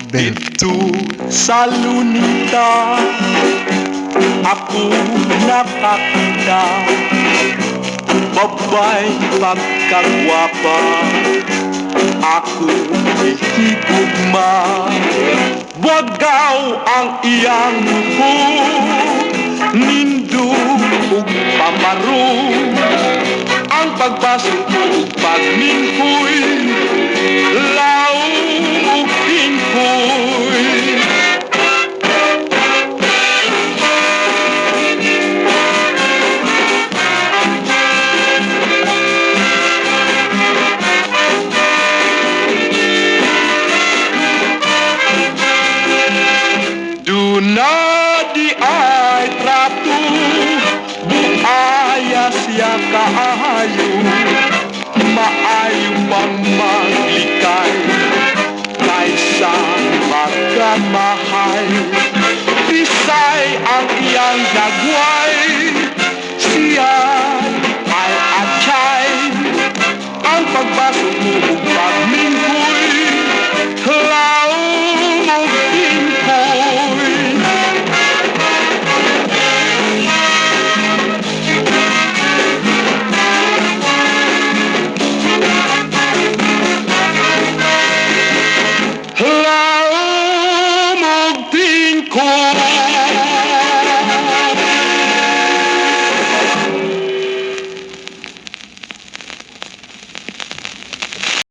Dito sa lunita ako nakakita, babay pagkagwapa, ako gigugma. Wagaw ang iyang luho, nindo ug pamaro, ang pagbasok ug pagminkoy, law ug kinkoy. Na di ay trato, buaya siya kaayo, maayo pang